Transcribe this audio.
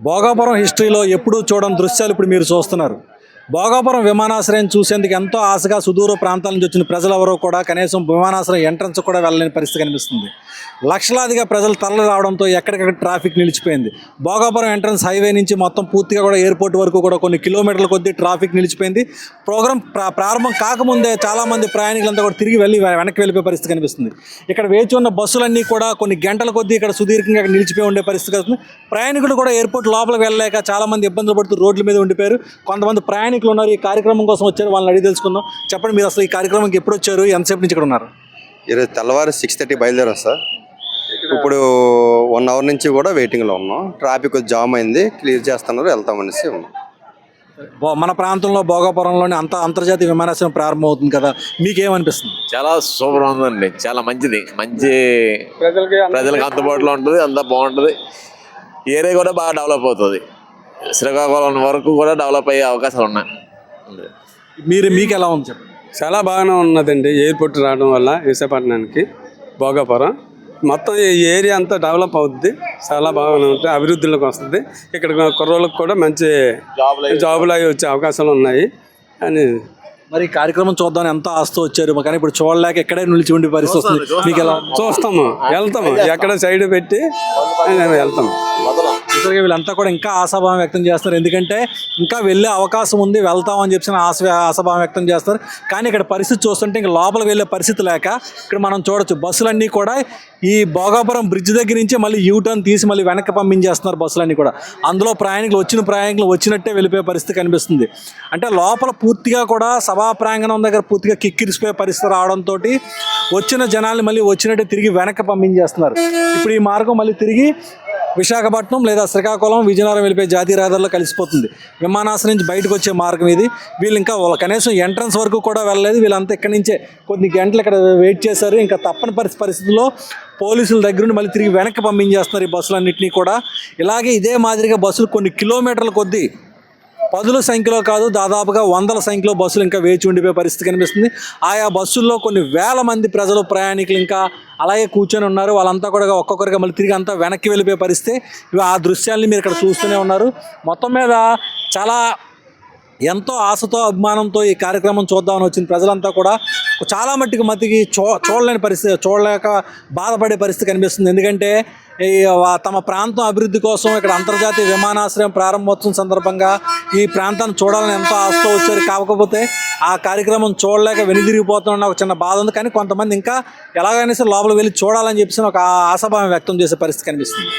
భోగాపురం హిస్టరీలో ఎప్పుడూ చూడని దృశ్యాలు ఇప్పుడు మీరు చూస్తున్నారు. భోగాపురం విమానాశ్రయం చూసేందుకు ఎంతో ఆశగా సుదూర ప్రాంతాల నుంచి వచ్చిన ప్రజలెవరూ కూడా కనీసం విమానాశ్రయం ఎంట్రన్స్ కూడా వెళ్ళలేని పరిస్థితి కనిపిస్తుంది. లక్షలాదిగా ప్రజలు తరలి రావడంతో ఎక్కడికక్కడ ట్రాఫిక్ నిలిచిపోయింది. భోగాపురం ఎంట్రన్స్ హైవే నుంచి మొత్తం పూర్తిగా కూడా ఎయిర్పోర్ట్ వరకు కూడా కొన్ని కిలోమీటర్ల కొద్దీ ట్రాఫిక్ నిలిచిపోయింది. ప్రోగ్రాం ప్రారంభం కాకముందే చాలామంది ప్రయాణికులంతా కూడా తిరిగి వెనక్కి వెళ్ళిపోయే పరిస్థితి కనిపిస్తుంది. ఇక్కడ వేచి ఉన్న బస్సులన్నీ కూడా కొన్ని గంటల కొద్దీ ఇక్కడ సుదీర్ఘంగా నిలిచిపోయి ఉండే పరిస్థితి వస్తుంది. ప్రయాణికులు కూడా ఎయిర్పోర్ట్ లోపలికి వెళ్ళలేక చాలామంది ఇబ్బందులు పడుతూ రోడ్ల మీద ఉండిపోయారు. కొంతమంది ప్రయాణికులు ఉన్నారు, ఈ కార్యక్రమం కోసం వచ్చారు, వాళ్ళని అడిగి తెలుసుకుందాం. చెప్పండి, మీరు అసలు ఈ కార్యక్రమంకి ఎప్పుడు వచ్చారు, ఎంతసేపు నుంచి ఇక్కడ ఉన్నారు? ఈరోజు తెల్లవారు 6:30 బయలుదేరాం సార్. ఇప్పుడు 1 అవర్ నుంచి కూడా వెయిటింగ్లో ఉన్నాం. ట్రాఫిక్ జామ్ అయింది, క్లియర్ చేస్తున్నారు, వెళ్తామనేసి ఉన్నాం. మన ప్రాంతంలో భోగాపురంలోని అంతర్జాతీయ విమానాశ్రయం ప్రారంభం అవుతుంది కదా, మీకేమనిపిస్తుంది? చాలా సూపర్ ఉందండి, చాలా మంచిది. మంచి ప్రజలకు అందుబాటులో ఉంటుంది, అంతా బాగుంటుంది. ఏరియా కూడా బాగా డెవలప్ అవుతుంది. శ్రీకాకుళం వరకు కూడా డెవలప్ అయ్యే అవకాశాలు ఉన్నాయి. మీకు ఎలా ఉంది చెప్పండి? చాలా బాగానే ఉన్నదండి. ఎయిర్పోర్ట్ రావడం వల్ల విశాఖపట్నానికి భోగాపురం మొత్తం ఈ ఏరియా అంతా డెవలప్ అవుద్ది. చాలా బాగానే ఉంటుంది, అభివృద్ధిలోకి వస్తుంది. ఇక్కడ కుర్రోళ్ళకి కూడా మంచి జాబులు అవి వచ్చే అవకాశాలు ఉన్నాయి అని. మరి ఈ కార్యక్రమం చూద్దామని ఎంతో ఆస్తూ వచ్చారు, కానీ ఇప్పుడు చూడలేక ఎక్కడే నిలిచి ఉండే పరిస్థితి వస్తుంది. మీకు ఎలా? చూస్తాము, వెళ్తాము, ఎక్కడ సైడ్ పెట్టి వెళ్తాము. వీళ్ళంతా కూడా ఇంకా ఆశాభావం వ్యక్తం చేస్తారు, ఎందుకంటే ఇంకా వెళ్ళే అవకాశం ఉంది, వెళ్తామని చెప్పి ఆశాభావం వ్యక్తం చేస్తారు. కానీ ఇక్కడ పరిస్థితి చూస్తుంటే ఇంకా లోపలికి వెళ్ళే పరిస్థితి లేక ఇక్కడ మనం చూడొచ్చు బస్సులన్నీ కూడా ఈ భోగాపురం బ్రిడ్జ్ దగ్గర నుంచి మళ్ళీ యూటర్న్ తీసి మళ్ళీ వెనక్కి పంపించేస్తున్నారు బస్సులన్నీ కూడా. అందులో ప్రయాణికులు వచ్చినట్టే వెళ్ళిపోయే పరిస్థితి కనిపిస్తుంది. అంటే లోపల పూర్తిగా కూడా సభా ప్రాంగణం దగ్గర పూర్తిగా కిక్కిరిసిపోయే పరిస్థితి రావడంతో వచ్చిన జనాల్ని మళ్ళీ వచ్చినట్టే తిరిగి వెనక్కి పంపించేస్తున్నారు. ఇప్పుడు ఈ మార్గం మళ్ళీ తిరిగి విశాఖపట్నం లేదా శ్రీకాకుళం, విజయనగరం వెళ్ళిపోయే జాతీయ రహదారిలో కలిసిపోతుంది. విమానాశ్రయం నుంచి బయటకు వచ్చే మార్గం ఇది. వీళ్ళు ఇంకా కనీసం ఎంట్రన్స్ వరకు కూడా వెళ్ళలేదు. వీళ్ళంతా ఇక్కడి నుంచే కొన్ని గంటలు ఇక్కడ వెయిట్ చేశారు. ఇంకా తప్పని పరిస్థితుల్లో పోలీసుల దగ్గర నుండి మళ్ళీ తిరిగి వెనక్కి పంపించేస్తున్నారు ఈ బస్సులన్నింటినీ కూడా. ఇలాగే ఇదే మాదిరిగా బస్సులు కొన్ని కిలోమీటర్ల కొద్దీ 10ల సంఖ్యలో కాదు, దాదాపుగా 100ల సంఖ్యలో బస్సులు ఇంకా వేచి ఉండిపోయే పరిస్థితి కనిపిస్తుంది. ఆయా బస్సుల్లో కొన్ని వేల మంది ప్రజలు, ప్రయాణికులు ఇంకా అలాగే కూర్చొని ఉన్నారు. వాళ్ళంతా కూడా ఒక్కొక్కరిగా మళ్ళీ తిరిగి అంతా వెనక్కి వెళ్ళిపోయే పరిస్థితి. ఆ దృశ్యాల్ని మీరు ఇక్కడ చూస్తూనే ఉన్నారు. మొత్తం మీద చాలా ఎంతో ఆశతో అభిమానంతో ఈ కార్యక్రమం చూద్దామని వచ్చిన ప్రజలంతా కూడా చాలా మట్టికి చూడలేని పరిస్థితి, చూడలేక బాధపడే పరిస్థితి కనిపిస్తుంది. ఎందుకంటే తమ ప్రాంతం అభివృద్ధి కోసం ఇక్కడ అంతర్జాతీయ విమానాశ్రయం ప్రారంభోత్సవం సందర్భంగా ఈ ప్రాంతాన్ని చూడాలని ఎంతో ఆశతో వచ్చారు. కాకపోతే ఆ కార్యక్రమం చూడలేక వెనుదిరిగిపోతున్న ఒక చిన్న బాధ ఉంది. కానీ కొంతమంది ఇంకా ఎలాగైనా సరే లోపలికి వెళ్ళి చూడాలని చెప్పేసి ఒక ఆశాభావం వ్యక్తం చేసే పరిస్థితి కనిపిస్తుంది.